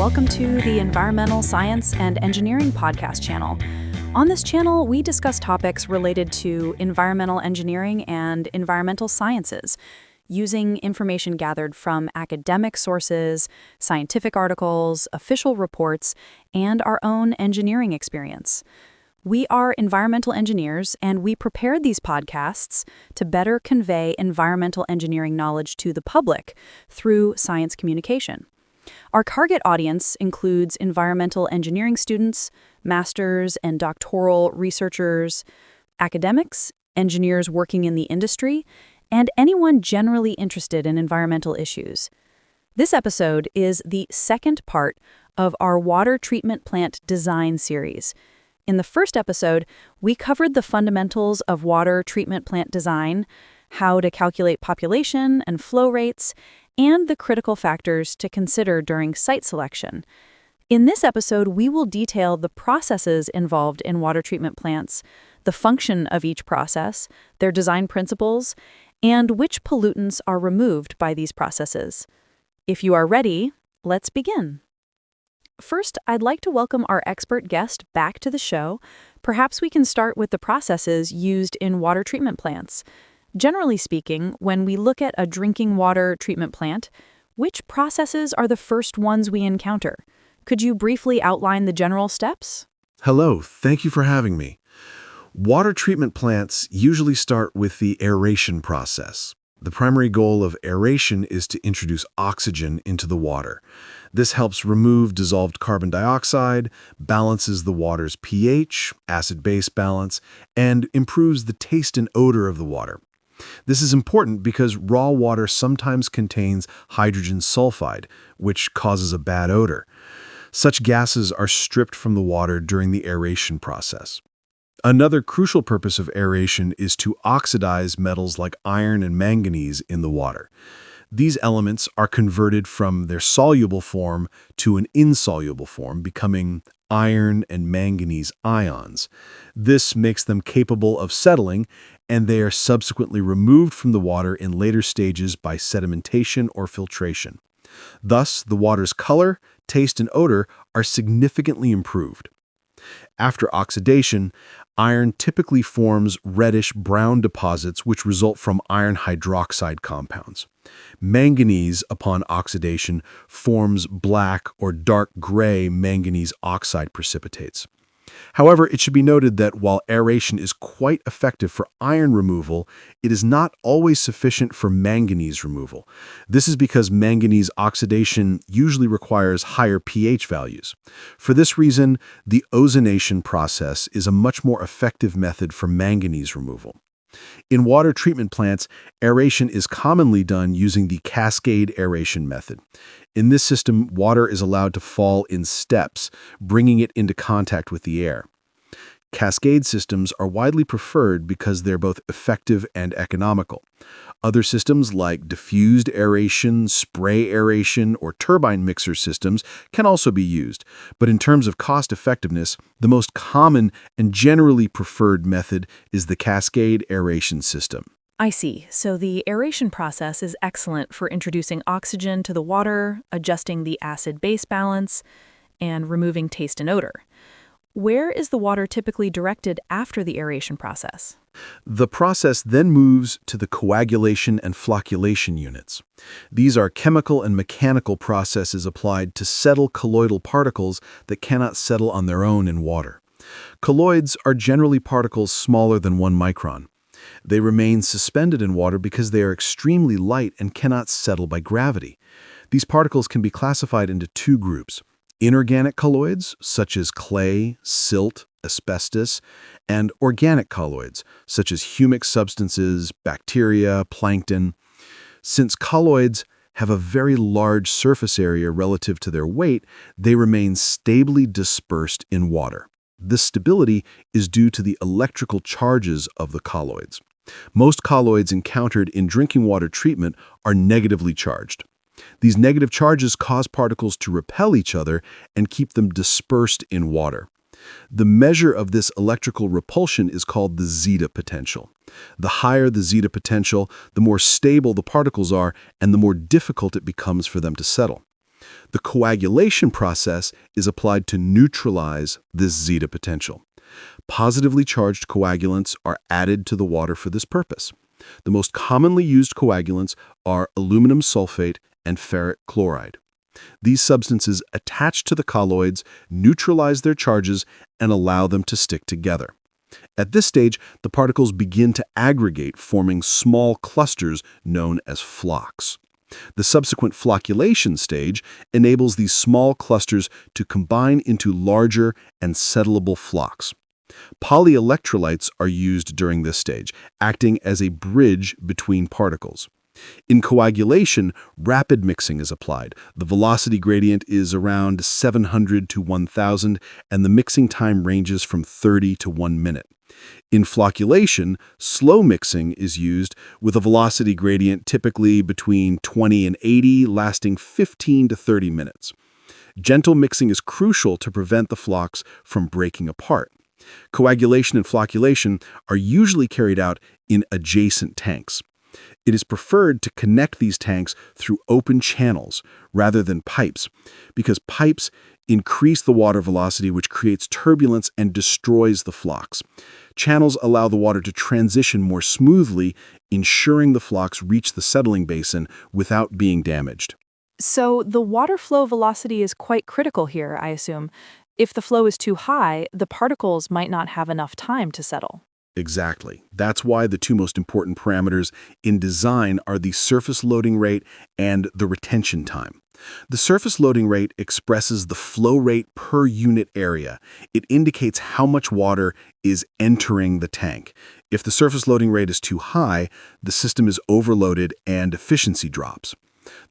welcome to the Environmental Science and Engineering podcast channel. On this channel, we discuss topics related to environmental engineering and environmental sciences, using information gathered from academic sources, scientific articles, official reports, and our own engineering experience. We are environmental engineers, and we prepared these podcasts to better convey environmental engineering knowledge to the public through science communication. Our target audience includes environmental engineering students, master's and doctoral researchers, academics, engineers working in the industry, and anyone generally interested in environmental issues. This episode is the second part of our water treatment plant design series. In the first episode, we covered the fundamentals of water treatment plant design, how to calculate population and flow rates, and the critical factors to consider during site selection. In this episode, we will detail the processes involved in water treatment plants, the function of each process, their design principles, and which pollutants are removed by these processes. If you are ready, let's begin. First, I'd like to welcome our expert guest back to the show. Perhaps we can start with the processes used in water treatment plants. Generally speaking, when we look at a drinking water treatment plant, which processes are the first ones we encounter? Could you briefly outline the general steps? Hello, thank you for having me. Water treatment plants usually start with the aeration process. The primary goal of aeration is to introduce oxygen into the water. This helps remove dissolved carbon dioxide, balances the water's pH, acid-base balance, and improves the taste and odor of the water. This is important because raw water sometimes contains hydrogen sulfide, which causes a bad odor. Such gases are stripped from the water during the aeration process. Another crucial purpose of aeration is to oxidize metals like iron and manganese in the water. These elements are converted from their soluble form to an insoluble form, becoming iron and manganese ions. This makes them capable of settling, and they are subsequently removed from the water in later stages by sedimentation or filtration. Thus, the water's color, taste, and odor are significantly improved. After oxidation, iron typically forms reddish-brown deposits which result from iron hydroxide compounds. Manganese, upon oxidation, forms black or dark gray manganese oxide precipitates. However, it should be noted that while aeration is quite effective for iron removal, it is not always sufficient for manganese removal. This is because manganese oxidation usually requires higher pH values. For this reason, the ozonation process is a much more effective method for manganese removal. In water treatment plants, aeration is commonly done using the cascade aeration method. In this system, water is allowed to fall in steps, bringing it into contact with the air. Cascade systems are widely preferred because they're both effective and economical. Other systems like diffused aeration, spray aeration, or turbine mixer systems can also be used, but in terms of cost effectiveness, the most common and generally preferred method is the cascade aeration system. I see. So the aeration process is excellent for introducing oxygen to the water, adjusting the acid-base balance, and removing taste and odor. Where is the water typically directed after the aeration process? The process then moves to the coagulation and flocculation units. These are chemical and mechanical processes applied to settle colloidal particles that cannot settle on their own in water. Colloids are generally particles smaller than 1 micron. They remain suspended in water because they are extremely light and cannot settle by gravity. These particles can be classified into 2 groups: inorganic colloids, such as clay, silt, asbestos, and organic colloids, such as humic substances, bacteria, plankton. Since colloids have a very large surface area relative to their weight, they remain stably dispersed in water. This stability is due to the electrical charges of the colloids. Most colloids encountered in drinking water treatment are negatively charged. These negative charges cause particles to repel each other and keep them dispersed in water. The measure of this electrical repulsion is called the zeta potential. The higher the zeta potential, the more stable the particles are and the more difficult it becomes for them to settle. The coagulation process is applied to neutralize this zeta potential. Positively charged coagulants are added to the water for this purpose. The most commonly used coagulants are aluminum sulfate and ferric chloride. These substances attach to the colloids, neutralize their charges, and allow them to stick together. At this stage, the particles begin to aggregate, forming small clusters known as flocks. The subsequent flocculation stage enables these small clusters to combine into larger and settleable flocks. Polyelectrolytes are used during this stage, acting as a bridge between particles. In coagulation, rapid mixing is applied. The velocity gradient is around 700 to 1000, and the mixing time ranges from 30 to 1 minute. In flocculation, slow mixing is used with a velocity gradient typically between 20 and 80, lasting 15 to 30 minutes. Gentle mixing is crucial to prevent the flocks from breaking apart. Coagulation and flocculation are usually carried out in adjacent tanks. It is preferred to connect these tanks through open channels rather than pipes, because pipes increase the water velocity, which creates turbulence and destroys the flocks. Channels allow the water to transition more smoothly, ensuring the flocks reach the settling basin without being damaged. So the water flow velocity is quite critical here, I assume. If the flow is too high, the particles might not have enough time to settle. Exactly. That's why the two most important parameters in design are the surface loading rate and the retention time. The surface loading rate expresses the flow rate per unit area. It indicates how much water is entering the tank. If the surface loading rate is too high, the system is overloaded and efficiency drops.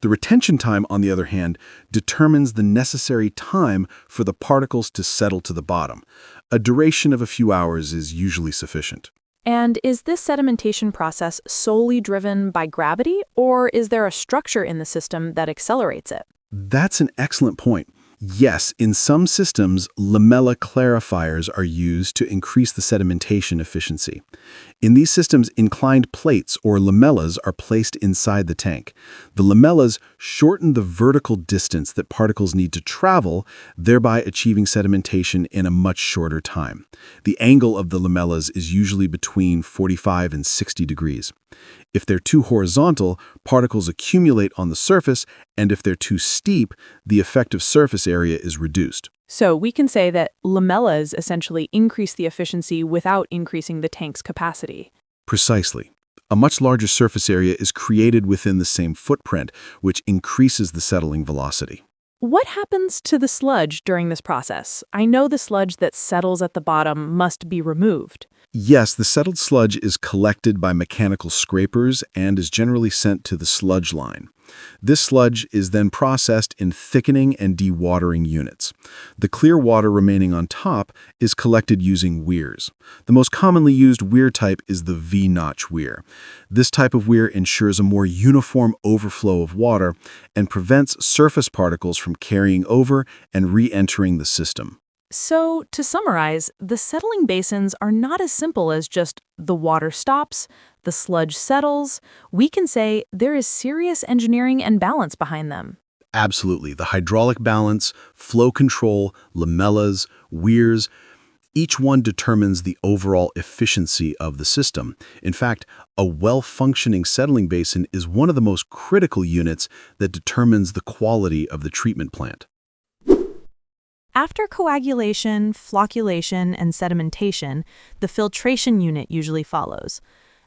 The retention time, on the other hand, determines the necessary time for the particles to settle to the bottom. A duration of a few hours is usually sufficient. And is this sedimentation process solely driven by gravity, or is there a structure in the system that accelerates it? That's an excellent point. Yes, in some systems, lamella clarifiers are used to increase the sedimentation efficiency. In these systems, inclined plates or lamellas are placed inside the tank. The lamellas shorten the vertical distance that particles need to travel, thereby achieving sedimentation in a much shorter time. The angle of the lamellas is usually between 45 and 60 degrees. If they're too horizontal, particles accumulate on the surface, and if they're too steep, the effective surface area is reduced. So we can say that lamellas essentially increase the efficiency without increasing the tank's capacity. Precisely. A much larger surface area is created within the same footprint, which increases the settling velocity. What happens to the sludge during this process? I know the sludge that settles at the bottom must be removed. Yes, the settled sludge is collected by mechanical scrapers and is generally sent to the sludge line. This sludge is then processed in thickening and dewatering units. The clear water remaining on top is collected using weirs. The most commonly used weir type is the V-notch weir. This type of weir ensures a more uniform overflow of water and prevents surface particles from carrying over and re-entering the system. So, to summarize, the settling basins are not as simple as just the water stops, the sludge settles. We can say there is serious engineering and balance behind them. Absolutely. The hydraulic balance, flow control, lamellas, weirs, each one determines the overall efficiency of the system. In fact, a well-functioning settling basin is one of the most critical units that determines the quality of the treatment plant. After coagulation, flocculation, and sedimentation, the filtration unit usually follows.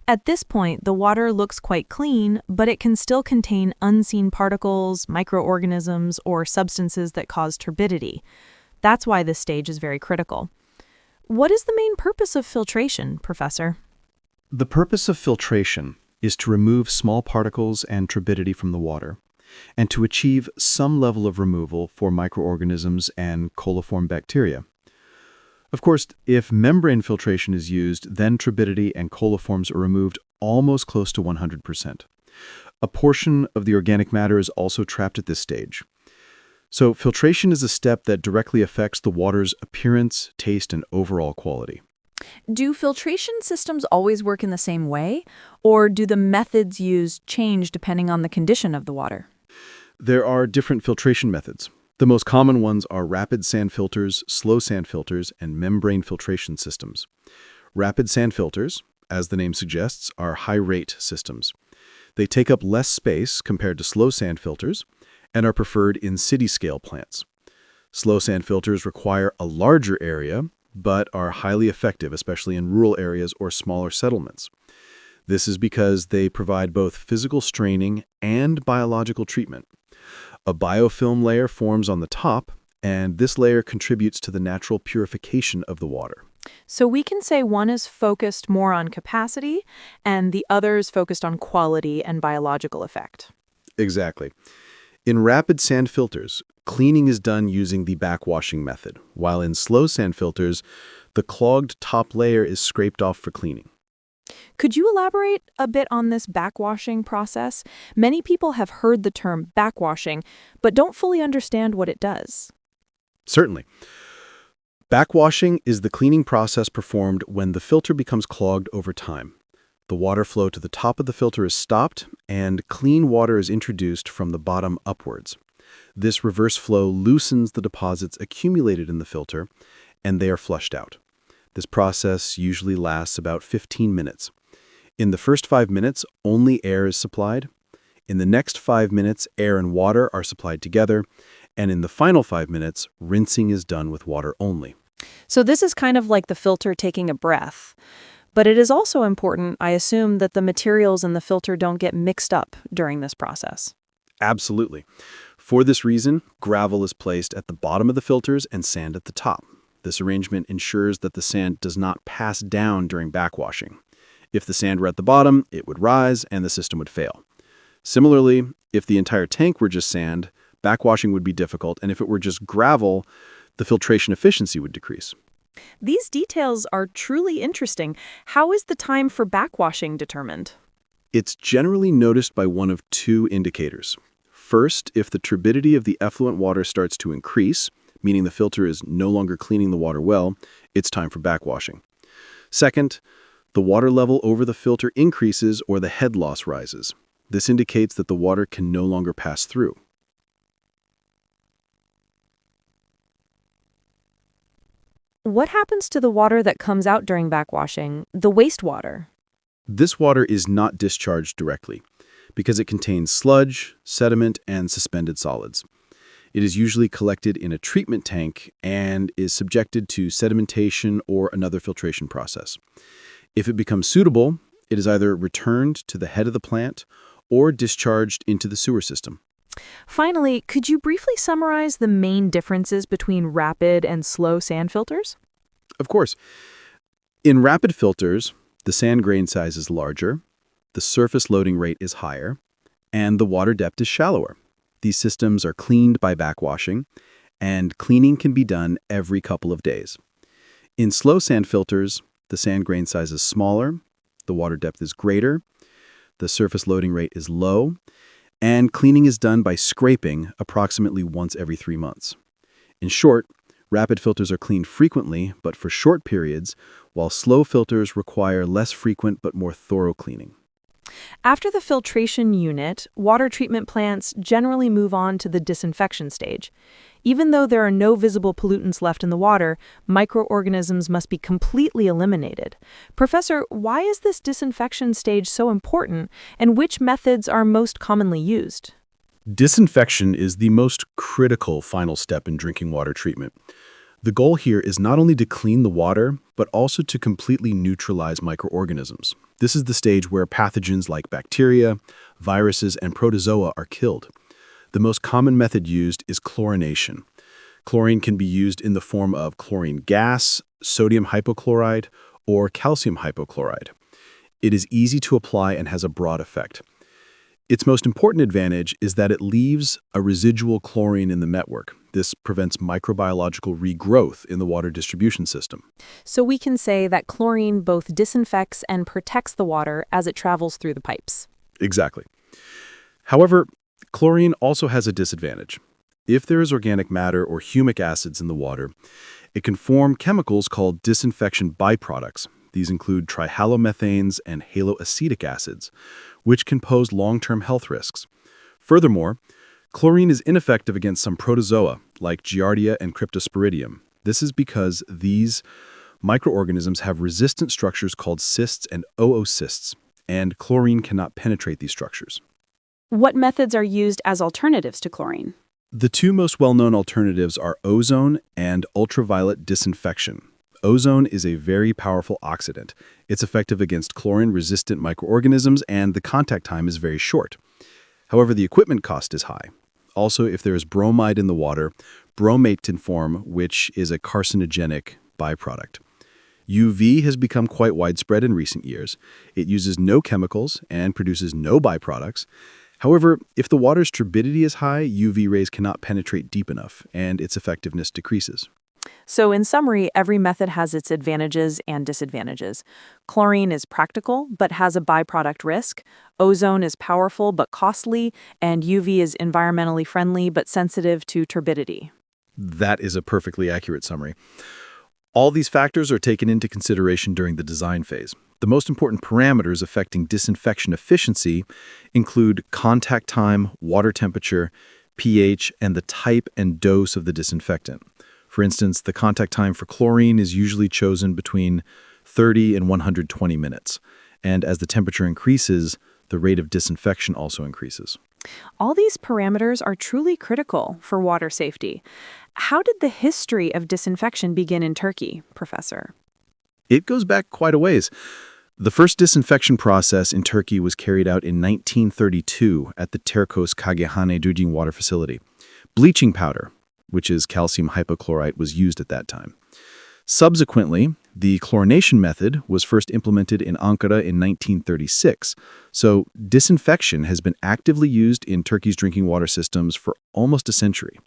At this point, the water looks quite clean, but it can still contain unseen particles, microorganisms, or substances that cause turbidity. That's why this stage is very critical. What is the main purpose of filtration, Professor? The purpose of filtration is to remove small particles and turbidity from the water, and to achieve some level of removal for microorganisms and coliform bacteria. Of course, if membrane filtration is used, then turbidity and coliforms are removed almost close to 100%. A portion of the organic matter is also trapped at this stage. So filtration is a step that directly affects the water's appearance, taste, and overall quality. Do filtration systems always work in the same way, or do the methods used change depending on the condition of the water? There are different filtration methods. The most common ones are rapid sand filters, slow sand filters, and membrane filtration systems. Rapid sand filters, as the name suggests, are high-rate systems. They take up less space compared to slow sand filters and are preferred in city-scale plants. Slow sand filters require a larger area, but are highly effective, especially in rural areas or smaller settlements. This is because they provide both physical straining and biological treatment. A biofilm layer forms on the top, and this layer contributes to the natural purification of the water. So we can say one is focused more on capacity and the other is focused on quality and biological effect. Exactly. In rapid sand filters, cleaning is done using the backwashing method, while in slow sand filters, the clogged top layer is scraped off for cleaning. Could you elaborate a bit on this backwashing process? Many people have heard the term backwashing, but don't fully understand what it does. Certainly. Backwashing is the cleaning process performed when the filter becomes clogged over time. The water flow to the top of the filter is stopped, and clean water is introduced from the bottom upwards. This reverse flow loosens the deposits accumulated in the filter, and they are flushed out. This process usually lasts about 15 minutes. In the first 5 minutes, only air is supplied. In the next 5 minutes, air and water are supplied together. And in the final 5 minutes, rinsing is done with water only. So this is kind of like the filter taking a breath. But it is also important, I assume, that the materials in the filter don't get mixed up during this process. Absolutely. For this reason, gravel is placed at the bottom of the filters and sand at the top. This arrangement ensures that the sand does not pass down during backwashing. If the sand were at the bottom, it would rise and the system would fail. Similarly, if the entire tank were just sand, backwashing would be difficult, and if it were just gravel, the filtration efficiency would decrease. These details are truly interesting. How is the time for backwashing determined? It's generally noticed by one of two indicators. First, if the turbidity of the effluent water starts to increase, meaning the filter is no longer cleaning the water well, it's time for backwashing. Second, the water level over the filter increases or the head loss rises. This indicates that the water can no longer pass through. What happens to the water that comes out during backwashing, the wastewater? This water is not discharged directly because it contains sludge, sediment, and suspended solids. It is usually collected in a treatment tank and is subjected to sedimentation or another filtration process. If it becomes suitable, it is either returned to the head of the plant or discharged into the sewer system. Finally, could you briefly summarize the main differences between rapid and slow sand filters? Of course. In rapid filters, the sand grain size is larger, the surface loading rate is higher, and the water depth is shallower. These systems are cleaned by backwashing, and cleaning can be done every couple of days. In slow sand filters, the sand grain size is smaller, the water depth is greater, the surface loading rate is low, and cleaning is done by scraping approximately once every 3 months. In short, rapid filters are cleaned frequently, but for short periods, while slow filters require less frequent but more thorough cleaning. After the filtration unit, water treatment plants generally move on to the disinfection stage. Even though there are no visible pollutants left in the water, microorganisms must be completely eliminated. Professor, why is this disinfection stage so important, and which methods are most commonly used? Disinfection is the most critical final step in drinking water treatment. The goal here is not only to clean the water, but also to completely neutralize microorganisms. This is the stage where pathogens like bacteria, viruses, and protozoa are killed. The most common method used is chlorination. Chlorine can be used in the form of chlorine gas, sodium hypochlorite, or calcium hypochlorite. It is easy to apply and has a broad effect. Its most important advantage is that it leaves a residual chlorine in the network. This prevents microbiological regrowth in the water distribution system. So we can say that chlorine both disinfects and protects the water as it travels through the pipes. Exactly. However, chlorine also has a disadvantage. If there is organic matter or humic acids in the water, it can form chemicals called disinfection byproducts. These include trihalomethanes and haloacetic acids, which can pose long-term health risks. Furthermore, Chlorine is ineffective against some protozoa, like Giardia and Cryptosporidium. This is because these microorganisms have resistant structures called cysts and oocysts, and chlorine cannot penetrate these structures. What methods are used as alternatives to chlorine? The two most well-known alternatives are ozone and ultraviolet disinfection. Ozone is a very powerful oxidant. It's effective against chlorine-resistant microorganisms, and the contact time is very short. However, the equipment cost is high. Also, if there is bromide in the water, bromate can form, which is a carcinogenic byproduct. UV has become quite widespread in recent years. It uses no chemicals and produces no byproducts. However, if the water's turbidity is high, UV rays cannot penetrate deep enough, and its effectiveness decreases. So in summary, every method has its advantages and disadvantages. Chlorine is practical, but has a byproduct risk. Ozone is powerful, but costly. And UV is environmentally friendly, but sensitive to turbidity. That is a perfectly accurate summary. All these factors are taken into consideration during the design phase. The most important parameters affecting disinfection efficiency include contact time, water temperature, pH, and the type and dose of the disinfectant. For instance, the contact time for chlorine is usually chosen between 30 and 120 minutes. And as the temperature increases, the rate of disinfection also increases. All these parameters are truly critical for water safety. How did the history of disinfection begin in Turkey, Professor? It goes back quite a ways. The first disinfection process in Turkey was carried out in 1932 at the Terkos Kagehane drinking water facility. Bleaching powder, which is calcium hypochlorite, was used at that time. Subsequently, the chlorination method was first implemented in Ankara in 1936. So disinfection has been actively used in Turkey's drinking water systems for almost a century.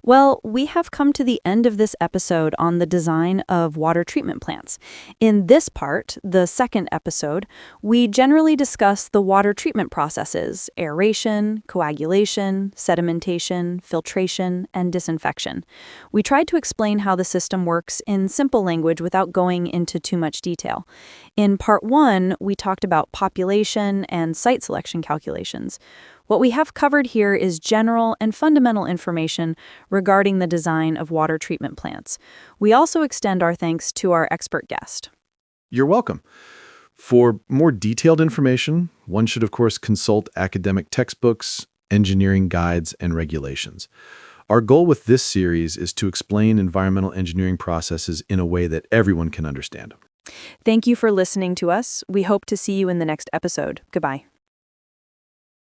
Well, we have come to the end of this episode on the design of water treatment plants. In this part, the second episode, we generally discuss the water treatment processes: aeration, coagulation, sedimentation, filtration, and disinfection. We tried to explain how the system works in simple language without going into too much detail. In part 1, we talked about population and site selection calculations. What we have covered here is general and fundamental information regarding the design of water treatment plants. We also extend our thanks to our expert guest. You're welcome. For more detailed information, one should, of course, consult academic textbooks, engineering guides, and regulations. Our goal with this series is to explain environmental engineering processes in a way that everyone can understand. Thank you for listening to us. We hope to see you in the next episode. Goodbye.